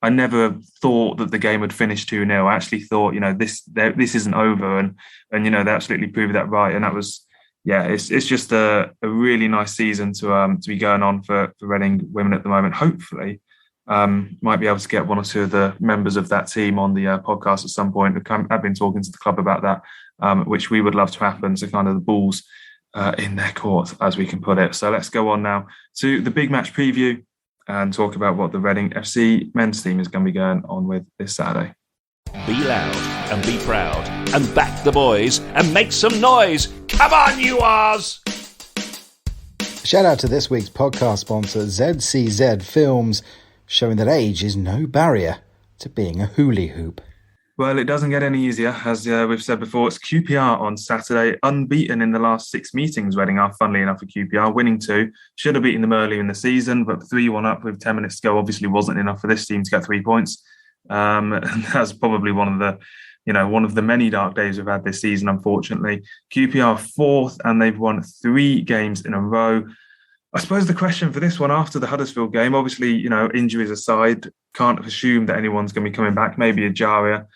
I never thought that the game would finish 2-0. I actually thought, this isn't over, and they absolutely proved that right. And that was, it's just a really nice season to be going on for Reading women at the moment. Hopefully, might be able to get one or two of the members of that team on the podcast at some point. I've been talking to the club about that, which we would love to happen. So kind of the balls in their court, as we can put it. So let's go on now to the big match preview and talk about what the Reading FC men's team is going to be going on with this Saturday. Be loud and be proud and back the boys and make some noise. Come on, you Rs! Shout out to this week's podcast sponsor, ZCZ Films, showing that age is no barrier to being a hula hoop. Well, it doesn't get any easier. As we've said before, it's QPR on Saturday. Unbeaten in the last 6 meetings, Reading are, funnily enough, for QPR. Winning 2. Should have beaten them earlier in the season, but 3-1 up with 10 minutes to go obviously wasn't enough for this team to get 3 points. And that's probably one of the many dark days we've had this season, unfortunately. QPR 4th, and they've won 3 games in a row. I suppose the question for this one after the Huddersfield game, obviously, injuries aside, can't assume that anyone's going to be coming back, maybe Ajaria.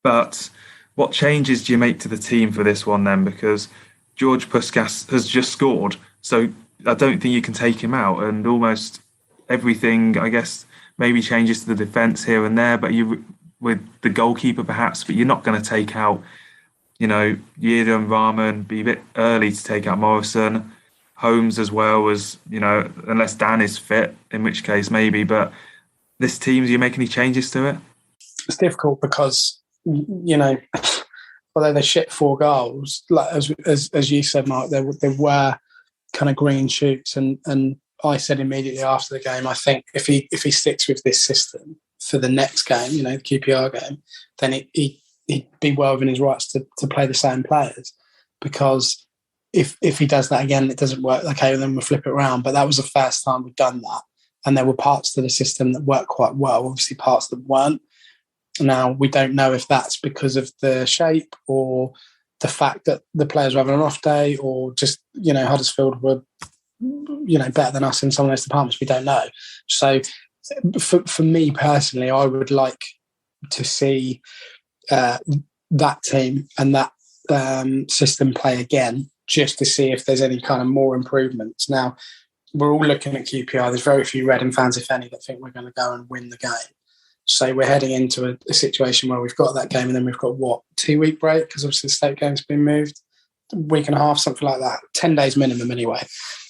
But what changes do you make to the team for this one then? Because George Puskas has just scored, so I don't think you can take him out. And almost everything, I guess, maybe changes to the defence here and there, but you with the goalkeeper perhaps, but you're not going to take out, Yeda and Rahman, be a bit early to take out Morrison. Holmes as well as, unless Dan is fit, in which case maybe. But this team, do you make any changes to it? It's difficult because, although they shipped 4 goals, like as you said, Mark, there were kind of green shoots, and I said immediately after the game, I think if he sticks with this system for the next game, the QPR game, then he'd be well within his rights to play the same players, because if he does that again, it doesn't work. Okay, then we'll flip it around. But that was the first time we've done that, and there were parts to the system that worked quite well. Obviously, parts that weren't. Now, we don't know if that's because of the shape or the fact that the players were having an off day, or just, Huddersfield were better than us in some of those departments. We don't know. So for me personally, I would like to see that team and that system play again, just to see if there's any kind of more improvements. Now, we're all looking at QPR. There's very few Reading fans, if any, that think we're going to go and win the game. So we're heading into a situation where we've got that game and then we've got, 2-week break? Because obviously the Stoke game's been moved. A week and a half, something like that. 10 days minimum anyway.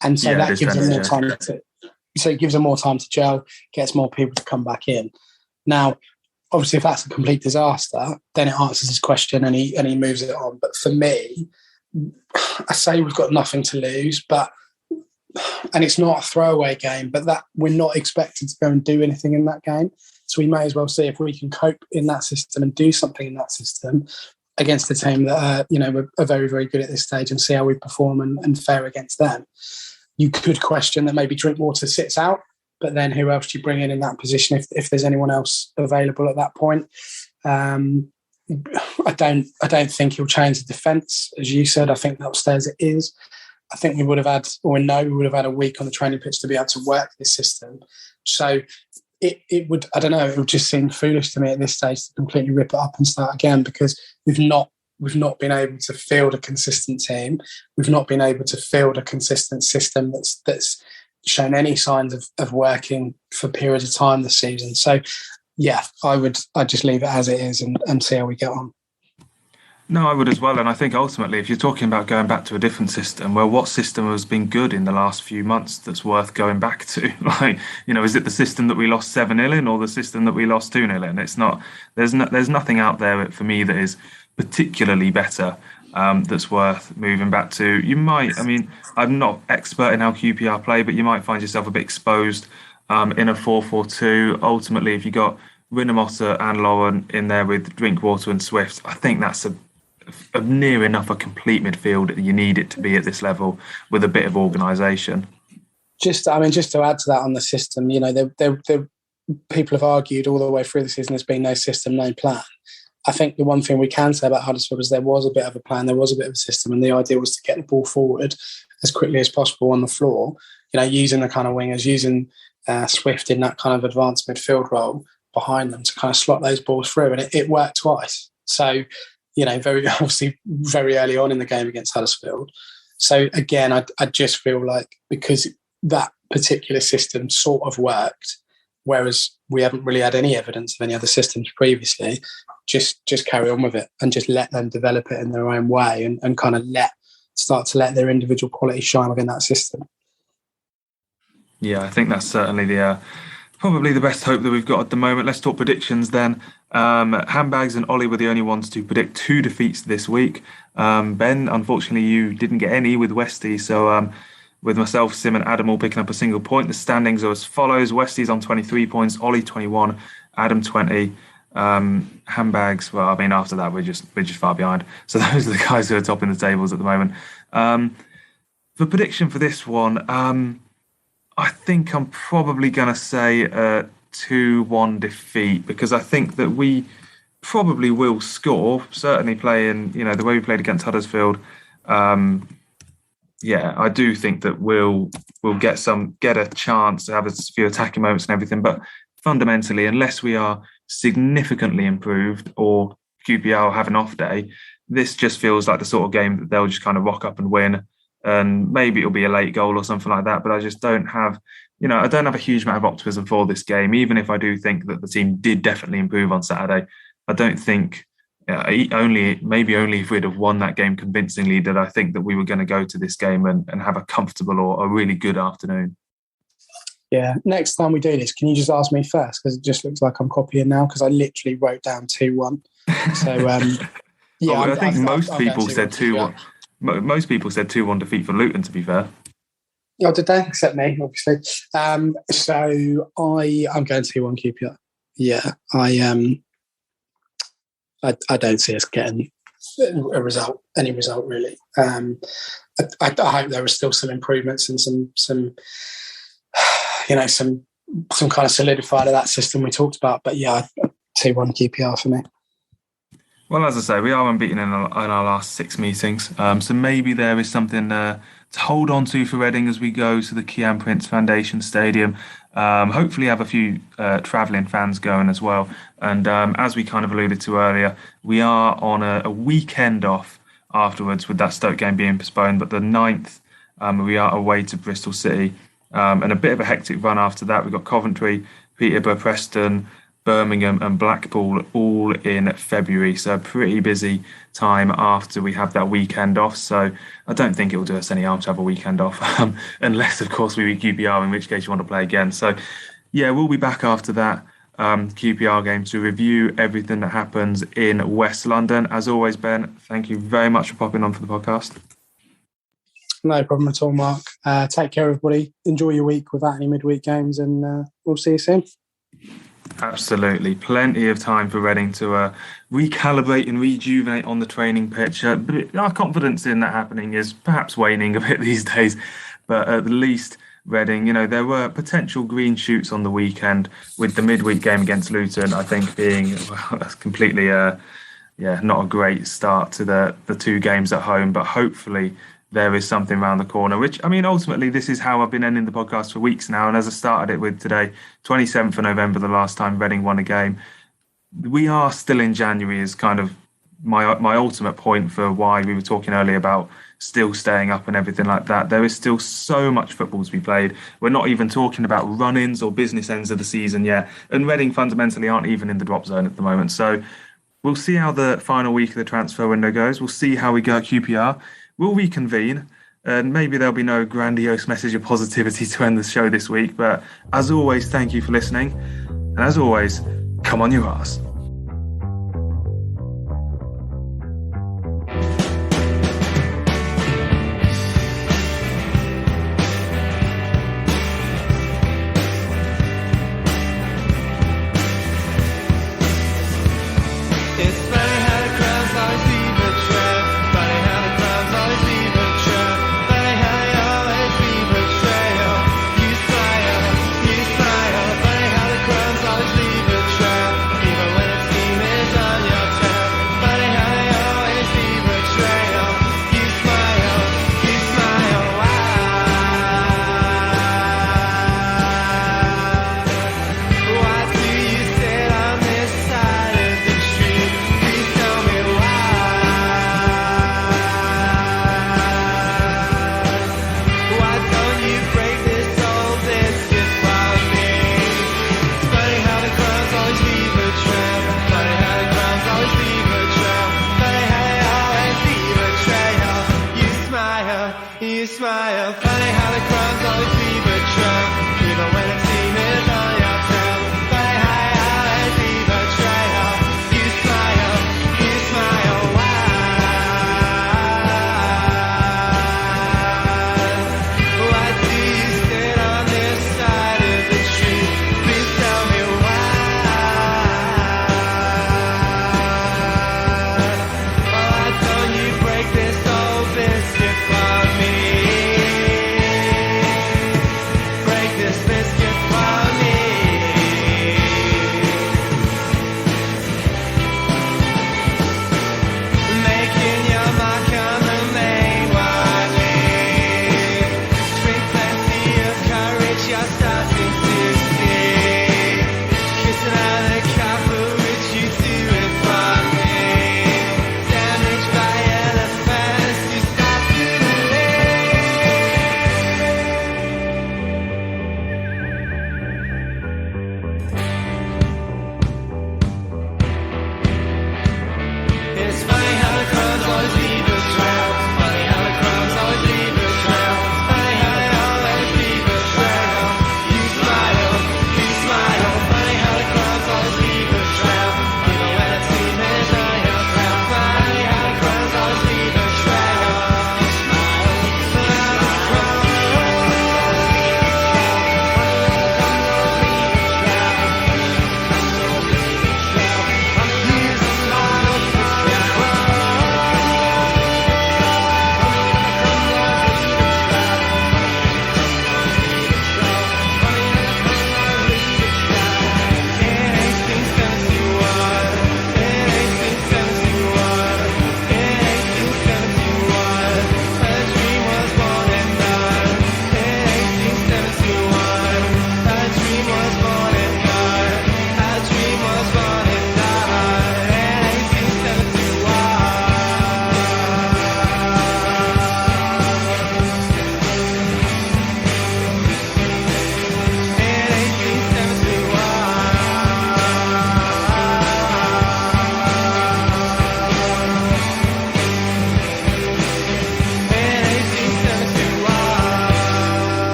And so that gives them more time it gives them more time to gel, gets more people to come back in. Now, obviously, if that's a complete disaster, then it answers his question and he moves it on. But for me, I say we've got nothing to lose, and it's not a throwaway game, but that we're not expected to go and do anything in that game. So we may as well see if we can cope in that system and do something in that system against a team that are very, very good at this stage, and see how we perform and fare against them. You could question that maybe Drinkwater sits out, but then who else do you bring in that position if there's anyone else available at that point? I don't think he'll change the defence, as you said. I think that upstairs it is. I think we would have had a week on the training pitch to be able to work this system. So it would, I don't know, it would just seem foolish to me at this stage to completely rip it up and start again, because we've not been able to field a consistent team. We've not been able to field a consistent system that's shown any signs of working for periods of time this season. So, yeah, I'd just leave it as it is and see how we get on. No, I would as well. And I think ultimately, if you're talking about going back to a different system, well, what system has been good in the last few months that's worth going back to? Is it the system that we lost 7-0 in, or the system that we lost 2-0 in? It's not. There's nothing out there for me that is particularly better that's worth moving back to. You might, I'm not expert in how QPR play, but you might find yourself a bit exposed in a 4-4-2. Ultimately, if you got Rinomhota and Lauren in there with Drinkwater and Swift, I think that's a near enough a complete midfield that you need it to be at this level with a bit of organisation. Just to add to that on the system, people have argued all the way through the season there's been no system, no plan. I think the one thing we can say about Huddersfield is there was a bit of a plan, there was a bit of a system, and the idea was to get the ball forward as quickly as possible on the floor, using the kind of wingers, using Swift in that kind of advanced midfield role behind them to kind of slot those balls through, and it worked twice. So, very early on in the game against Huddersfield. So again, I just feel like because that particular system sort of worked, whereas we haven't really had any evidence of any other systems previously, just carry on with it and just let them develop it in their own way and kind of start to let their individual quality shine within that system. Yeah, I think that's certainly probably the best hope that we've got at the moment. Let's talk predictions then. Handbags and Ollie were the only ones to predict 2 defeats this week. Ben, unfortunately, you didn't get any with Westy. So with myself, Sim and Adam all picking up a single point. The standings are as follows. Westy's on 23 points, Ollie 21, Adam 20. Handbags, after that, we're just far behind. So those are the guys who are topping the tables at the moment. The prediction for this one, I think I'm probably going to say a 2-1 defeat, because I think that we probably will score, certainly playing, the way we played against Huddersfield. I do think that we'll get a chance to have a few attacking moments and everything. But fundamentally, unless we are significantly improved or QPR have an off day, this just feels like the sort of game that they'll just kind of rock up and win. And maybe it'll be a late goal or something like that. But I just don't have, I don't have a huge amount of optimism for this game. Even if I do think that the team did definitely improve on Saturday, I don't think only if we'd have won that game convincingly did I think that we were going to go to this game and have a comfortable or a really good afternoon. Yeah, next time we do this, can you just ask me first? Because it just looks like I'm copying now, because I literally wrote down 2-1. So, I think most people said 2-1. Most people said 2-1 defeat for Luton, to be fair. Oh, did they? Except me, obviously. So I'm going 2-1 QPR. Yeah, I don't see us getting any result really. I hope there are still some improvements and some kind of solidified of that system we talked about. But yeah, 2-1 QPR for me. Well, as I say, we are unbeaten in our last 6 meetings. So maybe there is something to hold on to for Reading as we go to the Kian Prince Foundation Stadium. Hopefully have a few travelling fans going as well. And as we kind of alluded to earlier, we are on a weekend off afterwards with that Stoke game being postponed. But the 9th, we are away to Bristol City. And a bit of a hectic run after that. We've got Coventry, Peterborough, Preston, Birmingham and Blackpool all in February. So a pretty busy time after we have that weekend off. So I don't think it will do us any harm to have a weekend off, unless, of course, we beat QPR, in which case you want to play again. So, yeah, we'll be back after that QPR game to review everything that happens in West London. As always, Ben, thank you very much for popping on for the podcast. No problem at all, Mark. Take care, everybody. Enjoy your week without any midweek games, and we'll see you soon. Absolutely. Plenty of time for Reading to recalibrate and rejuvenate on the training pitch. Our confidence in that happening is perhaps waning a bit these days, but at least Reading, there were potential green shoots on the weekend with the midweek game against Luton, I think being completely, not a great start to the two games at home, but hopefully there is something around the corner, which, ultimately, this is how I've been ending the podcast for weeks now. And as I started it with today, 27th of November, the last time Reading won a game. We are still in January is kind of my ultimate point for why we were talking earlier about still staying up and everything like that. There is still so much football to be played. We're not even talking about run-ins or business ends of the season yet. And Reading fundamentally aren't even in the drop zone at the moment. So we'll see how the final week of the transfer window goes. We'll see how we go at QPR. We'll reconvene, and maybe there'll be no grandiose message of positivity to end the show this week. But as always, thank you for listening. And as always, come on your arse. You smile.